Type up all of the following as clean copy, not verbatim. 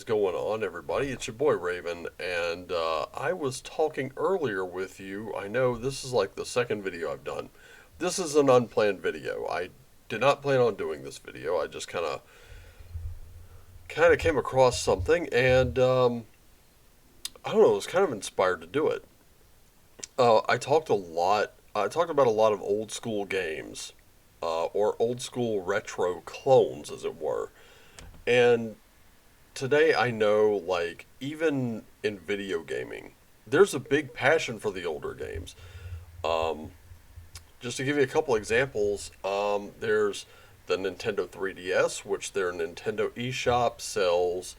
is going on, everybody? It's your boy Raven, and I was talking earlier with you. I know this is like the second video I've done. This is an unplanned video. I did not plan on doing this video. I just kind of came across something, and I don't know. I was kind of inspired to do it. I talked a lot. I talked about a lot of old school games, or old school retro clones, as it were, and today I know, like, even in video gaming, there's a big passion for the older games. Um, just to give you a couple examples, there's the Nintendo 3DS, which their Nintendo eShop sells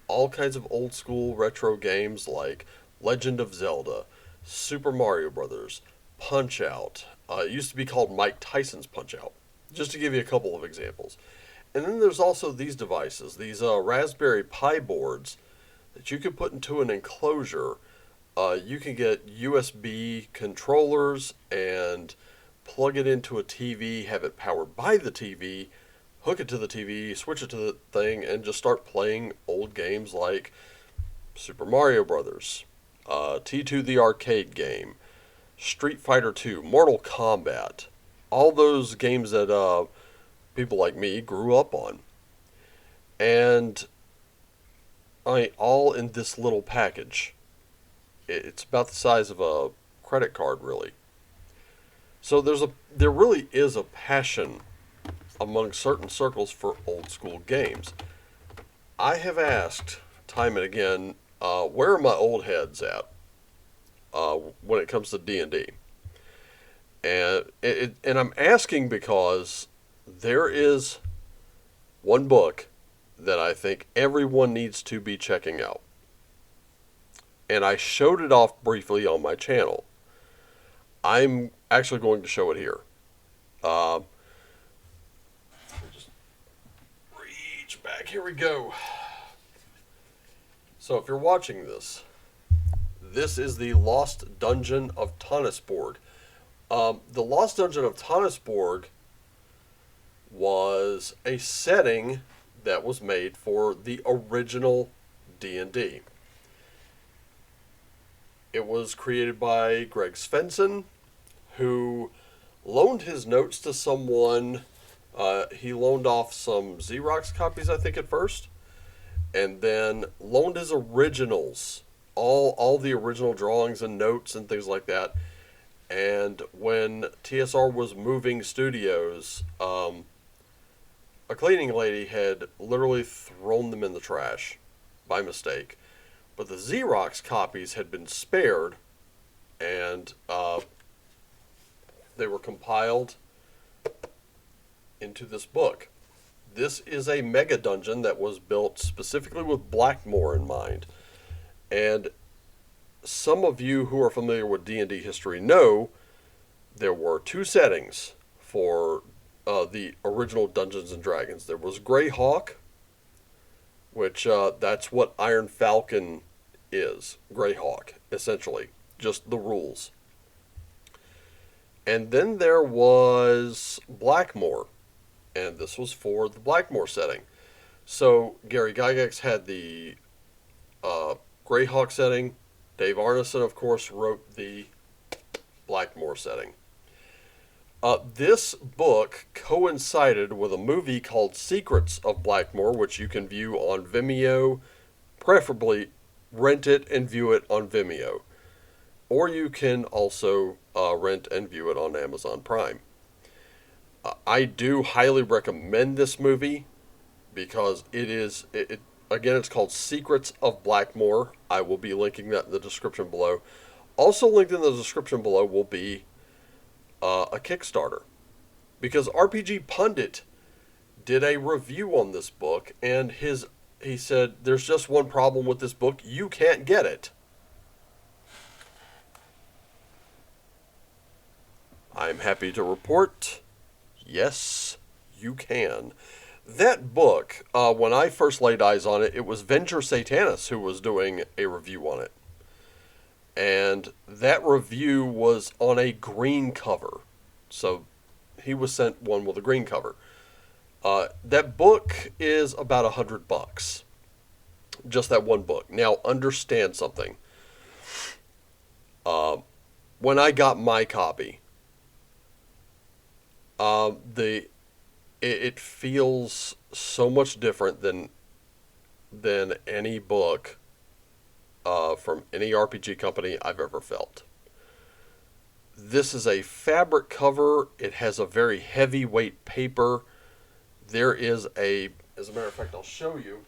all kinds of old school retro games like Legend of Zelda, Super Mario Brothers, Punch Out. It used to be called Mike Tyson's Punch Out, just to give you a couple of examples. And then there's also these devices, these Raspberry Pi boards that you can put into an enclosure. You can get USB controllers and plug it into a TV, have it powered by the TV, hook it to the TV, switch it to the thing, and just start playing old games like Super Mario Brothers, T2 the arcade game, Street Fighter 2, Mortal Kombat, all those games that people like me grew up on. And all in this little package. It's about the size of a credit card, really. So there really is a passion among certain circles for old school games. I have asked time and again, where are my old heads at when it comes to D&D? And I'm asking because there is one book that I think everyone needs to be checking out. And I showed it off briefly on my channel. I'm actually going to show it here. Just reach back. Here we go. So if you're watching this, this is the Lost Dungeon of Tonisborg. The Lost Dungeon of Tonisborg was a setting that was made for the original D&D. It was created by Greg Svenson, who loaned his notes to someone. He loaned off some Xerox copies, I think, at first, and then loaned his originals, all the original drawings and notes and things like that. And when TSR was moving studios, a cleaning lady had literally thrown them in the trash by mistake. But the Xerox copies had been spared, and they were compiled into this book. This is a mega dungeon that was built specifically with Blackmoor in mind. And some of you who are familiar with D&D history know there were two settings for the original Dungeons and Dragons. There was Greyhawk, which that's what Iron Falcon is. Greyhawk, essentially. Just the rules. And then there was Blackmoor, and this was for the Blackmoor setting. So Gary Gygax had the Greyhawk setting. Dave Arneson, of course, wrote the Blackmoor setting. This book coincided with a movie called Secrets of Blackmoor, which you can view on Vimeo. Preferably rent it and view it on Vimeo. Or you can also rent and view it on Amazon Prime. I do highly recommend this movie because again, it's called Secrets of Blackmoor. I will be linking that in the description below. Also linked in the description below will be a Kickstarter, because RPG Pundit did a review on this book, and he said, there's just one problem with this book: you can't get it. I'm happy to report, yes, you can. That book, when I first laid eyes on it, it was Venture Satanis who was doing a review on it. And that review was on a green cover. So he was sent one with a green cover. That book is about $100. Just that one book. Now, understand something. Uh, when I got my copy, the it feels so much different than any book from any RPG company I've ever felt. This is a fabric cover. It has a very heavyweight paper. There is as a matter of fact, I'll show you.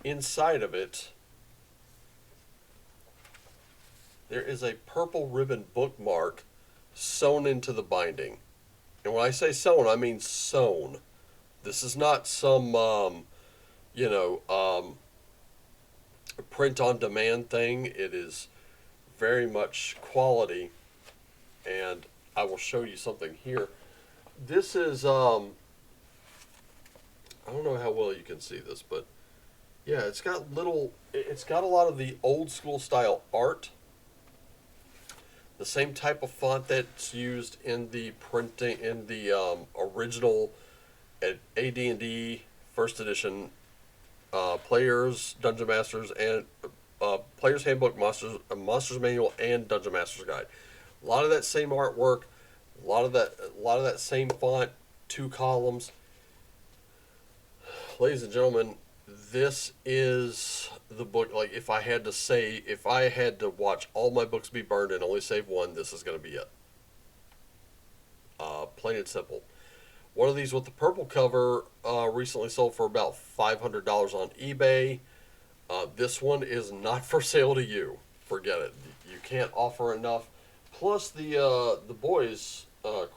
Inside of it, there is a purple ribbon bookmark sewn into the binding. And when I say sewn, I mean sewn. This is not some, you know, print on demand thing. It is very much quality. And I will show you something here. This is, I don't know how well you can see this, but yeah, it's got a lot of the old school style art. The same type of font that's used in the printing, in the original AD&D first edition Players, Dungeon Masters, and Player's Handbook, Monsters Manual, and Dungeon Master's Guide. A lot of that same artwork, a lot of that same font, 2 columns. Ladies and gentlemen, this is the book. Like, if I had to watch all my books be burned and only save one, this is going to be it. Plain and simple. One of these with the purple cover recently sold for about $500 on eBay. This one is not for sale to you. Forget it. You can't offer enough. Plus, the boys,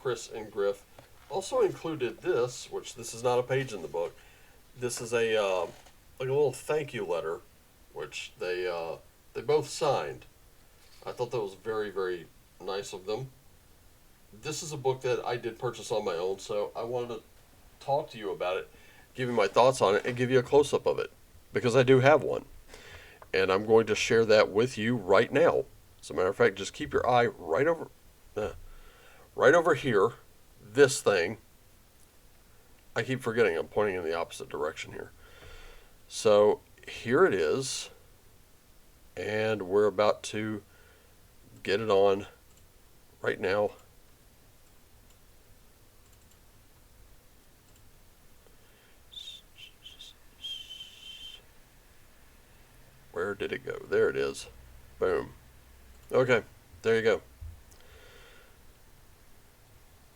Chris and Griff, also included this, which this is not a page in the book. This is a like a little thank you letter, which they both signed. I thought that was very, very nice of them. This is a book that I did purchase on my own, so I wanted to talk to you about it, give you my thoughts on it, and give you a close-up of it, because I do have one. And I'm going to share that with you right now. As a matter of fact, just keep your eye right over here, this thing. I keep forgetting I'm pointing in the opposite direction here. So here it is, and we're about to get it on right now. Where did it go? There it is. Boom. Okay, there you go.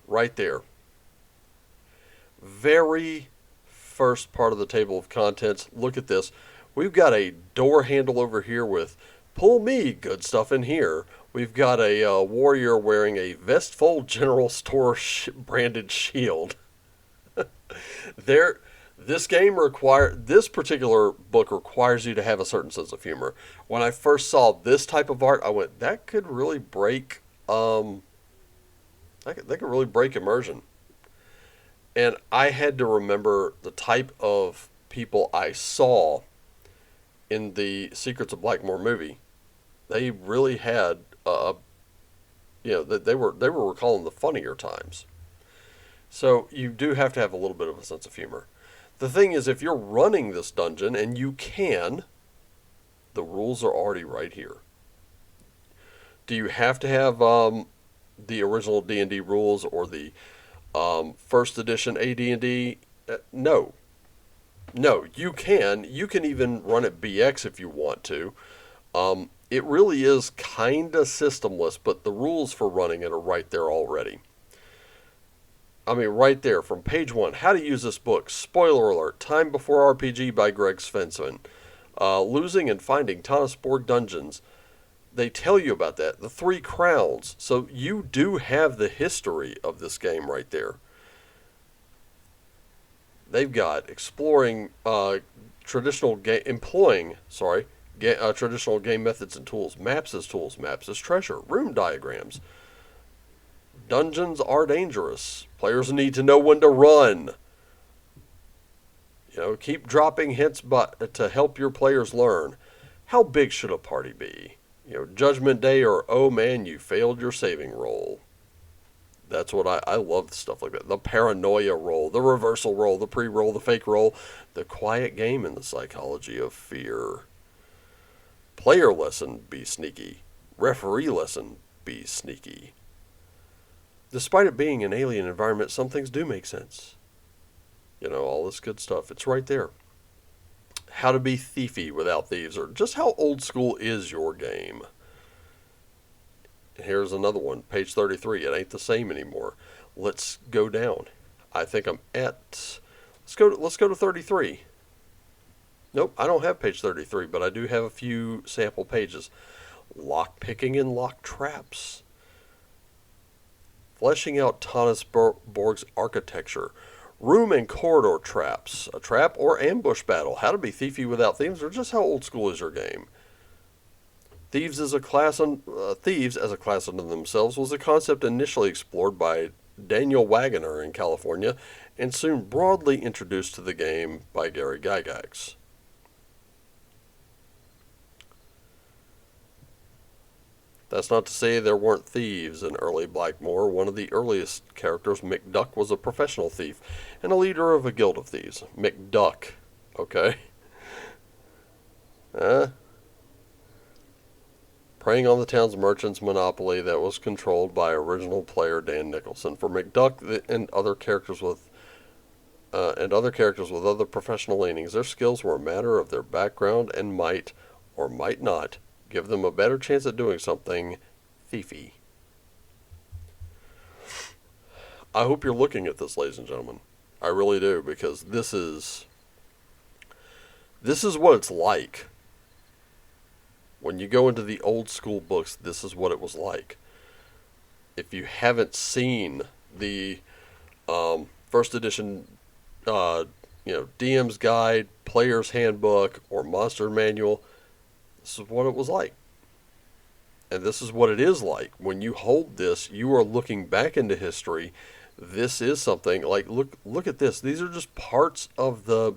Right there. Very first part of the table of contents. Look at this. We've got a door handle over here with "Pull me, good stuff in here." We've got a warrior wearing a Vestfold General Store branded shield. This particular book requires you to have a certain sense of humor. When I first saw this type of art, I went, that could really break that could really break immersion. And I had to remember the type of people I saw in the Secrets of Blackmoor movie. They really had, they were recalling the funnier times. So you do have to have a little bit of a sense of humor. The thing is, if you're running this dungeon, and you can, the rules are already right here. Do you have to have the original D&D rules or the first edition AD&D? No. No, you can. You can even run it BX if you want to. It really is kind of systemless, but the rules for running it are right there already. I mean, right there from page 1. How to use this book. Spoiler alert. Time Before RPG by Greg Svenson. Losing and finding Tonisborg dungeons. They tell you about that. The 3 crowns. So you do have the history of this game right there. They've got exploring traditional traditional game methods and tools. Maps as tools. Maps as treasure. Room diagrams. Dungeons are dangerous. Players need to know when to run. Keep dropping hints to help your players learn. How big should a party be? Judgment Day or, oh man, you failed your saving roll. That's what I love stuff like that. The paranoia roll, the reversal roll, the pre-roll, the fake roll, the quiet game in the psychology of fear. Player lesson, be sneaky. Referee lesson, be sneaky. Despite it being an alien environment, some things do make sense. You know, all this good stuff. It's right there. How to be thiefy without thieves, or just how old school is your game. Here's another one, page 33. It ain't the same anymore. Let's go down. I think I'm at. Let's go to 33. Nope, I don't have page 33, but I do have a few sample pages. Lock picking and lock traps. Fleshing out Tonisborg's architecture. Room and corridor traps. A trap or ambush battle. How to be thiefy without thieves, or just how old school is your game. Thieves as a class unto themselves was a concept initially explored by Daniel Wagoner in California and soon broadly introduced to the game by Gary Gygax. That's not to say there weren't thieves in early Blackmoor. One of the earliest characters, McDuck, was a professional thief and a leader of a guild of thieves. McDuck, okay? Preying on the town's merchants' monopoly that was controlled by original player Dan Nicholson. For McDuck and other characters with other professional leanings, their skills were a matter of their background and might or might not give them a better chance at doing something thiefy. I hope you're looking at this, ladies and gentlemen. I really do, because this is what it's like. When you go into the old school books, this is what it was like. If you haven't seen the first edition, DM's Guide, Player's Handbook, or Monster Manual, this is what it was like. And this is what it is like. When you hold this, you are looking back into history. This is something like, look at this. These are just parts of the,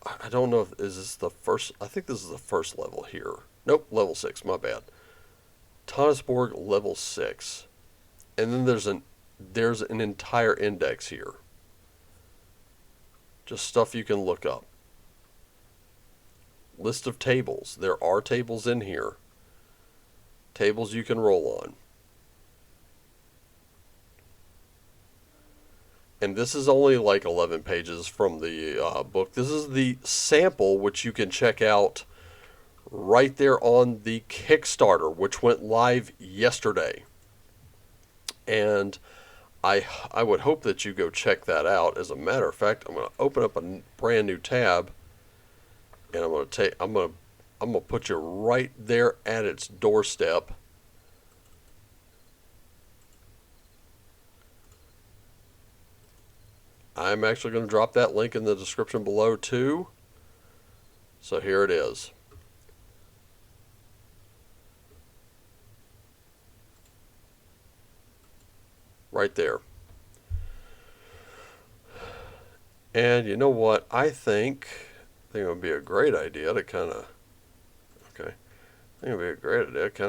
I don't know if, is this the first, I think this is the first level here. Nope, level 6, my bad. Tonisborg, level 6. And then there's an entire index here. Just stuff you can look up. List of tables. There are tables in here. Tables you can roll on. And this is only like 11 pages from the book. This is the sample, which you can check out right there on the Kickstarter, which went live yesterday. And I would hope that you go check that out. As a matter of fact, I'm going to open up a brand new tab, and I'm going to put you right there at its doorstep. I'm actually going to drop that link in the description below too. So here it is. Right there. And you know what? I think it would be a great idea to kind of,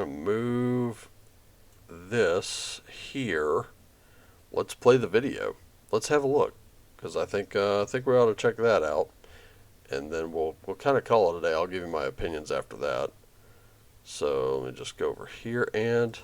move this here. Let's play the video. Let's have a look, because I think we ought to check that out, and then we'll kind of call it a day. I'll give you my opinions after that. So let me just go over here and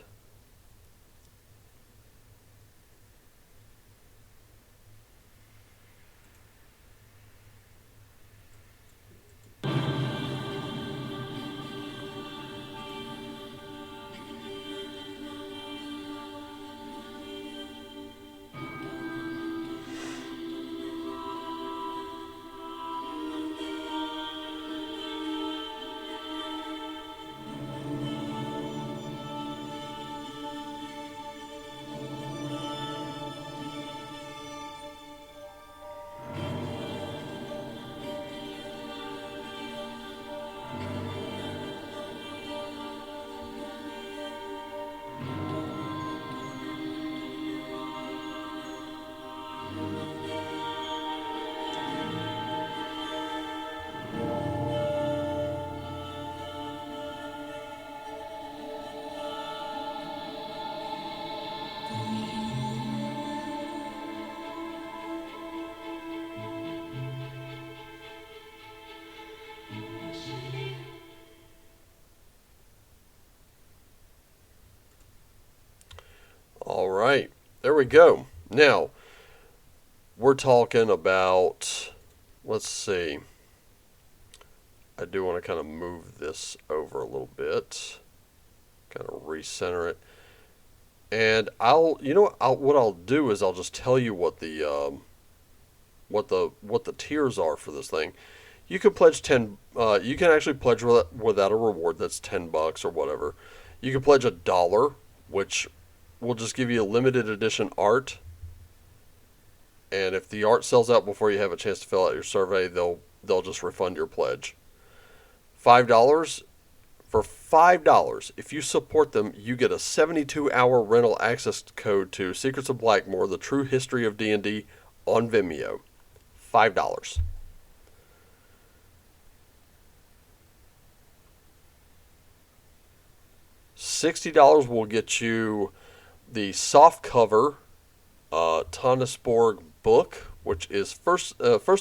right. There we go. Now, we're talking about, let's see. I do want to kind of move this over a little bit, kind of recenter it. And what I'll do is I'll just tell you what the tiers are for this thing. You can pledge 10. You can actually pledge without a reward. That's $10 or whatever. You can pledge $1, which will just give you a limited edition art. And if the art sells out before you have a chance to fill out your survey, they'll just refund your pledge. $5. For $5, if you support them, you get a 72-hour rental access code to Secrets of Blackmoor, The True History of D&D on Vimeo. $5. $60 will get you the soft cover Tonisborg book, which is first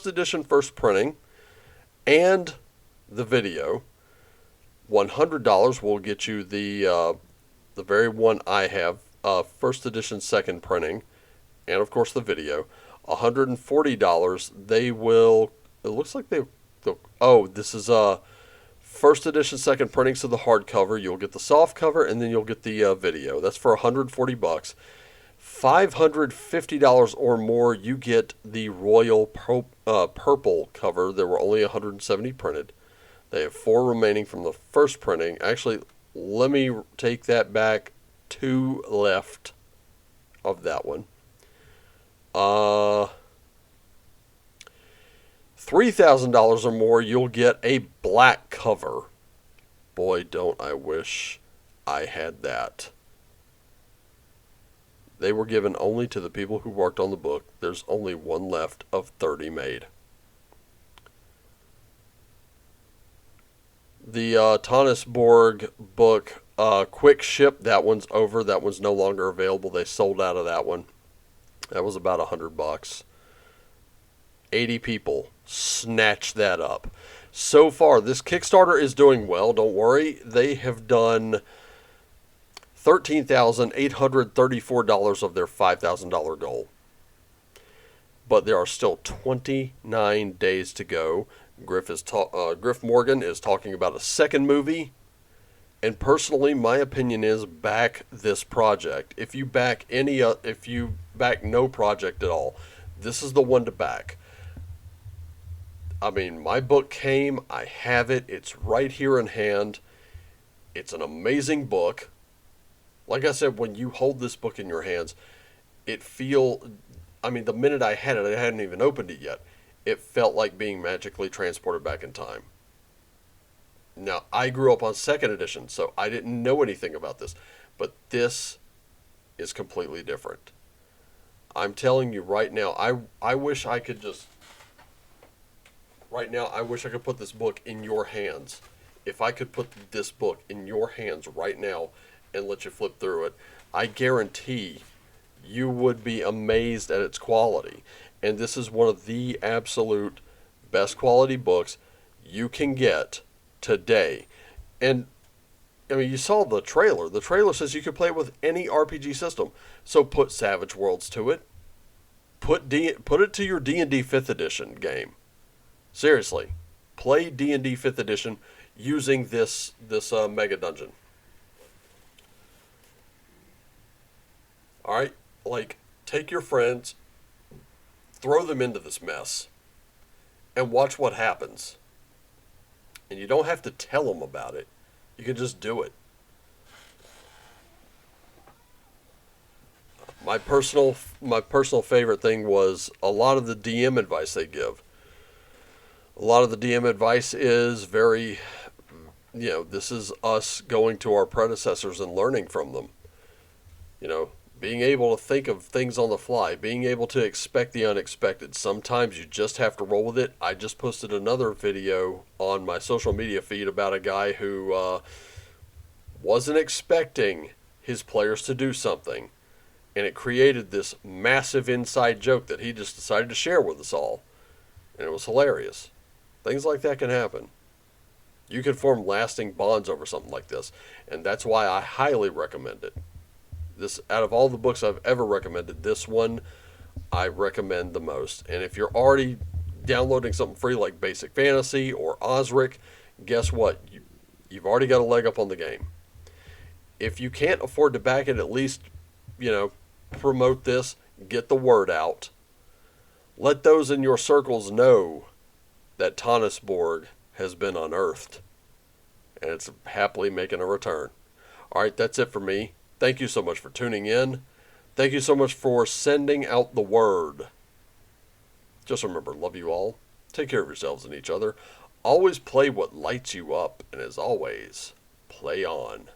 edition, first printing, and the video. $100 will get you the very one I have, first edition, second printing, and of course the video. $140 they will. It looks like this is first edition, second printing, so the hardcover. You'll get the soft cover, and then you'll get the video. That's for $140. $550 or more, you get the royal purple cover. There were only 170 printed. They have 4 remaining from the first printing. Actually, let me take that back. 2 left of that one. $3,000 or more, you'll get a black cover. Boy, don't I wish I had that. They were given only to the people who worked on the book. There's only one left of 30 made. The Tonisborg book, quick ship, that one's over. That one's no longer available. They sold out of that one. That was about $100. 80 people snatched that up. So far, this Kickstarter is doing well. Don't worry. They have done $13,834 of their $5,000 goal. But there are still 29 days to go. Griff Morgan is talking about a second movie. And personally, my opinion is back this project. If you back no project at all, this is the one to back. I mean, my book came, I have it, it's right here in hand. It's an amazing book. Like I said, when you hold this book in your hands, the minute I had it, I hadn't even opened it yet. It felt like being magically transported back in time. Now, I grew up on second edition, so I didn't know anything about this. But this is completely different. I'm telling you right now, I wish I could just... Right now, I wish I could put this book in your hands. If I could put this book in your hands right now and let you flip through it, I guarantee you would be amazed at its quality. And this is one of the absolute best quality books you can get today. And I mean, you saw the trailer. The trailer says you can play it with any RPG system. So put Savage Worlds to it. Put it to your D&D 5th edition game. Seriously, play D&D 5th edition using this mega dungeon. All right, like, take your friends, throw them into this mess, and watch what happens. And you don't have to tell them about it. You can just do it. My personal favorite thing was a lot of the DM advice they give. A lot of the DM advice is very, this is us going to our predecessors and learning from them. Being able to think of things on the fly, being able to expect the unexpected. Sometimes you just have to roll with it. I just posted another video on my social media feed about a guy who wasn't expecting his players to do something. And it created this massive inside joke that he just decided to share with us all. And it was hilarious. Things like that can happen. You can form lasting bonds over something like this. And that's why I highly recommend it. This, out of all the books I've ever recommended, this one I recommend the most. And if you're already downloading something free like Basic Fantasy or Osric, guess what? You've already got a leg up on the game. If you can't afford to back it, at least, promote this, get the word out. Let those in your circles know that Tonisborg has been unearthed, and it's happily making a return. All right, that's it for me. Thank you so much for tuning in. Thank you so much for sending out the word. Just remember, love you all. Take care of yourselves and each other. Always play what lights you up, and as always, play on.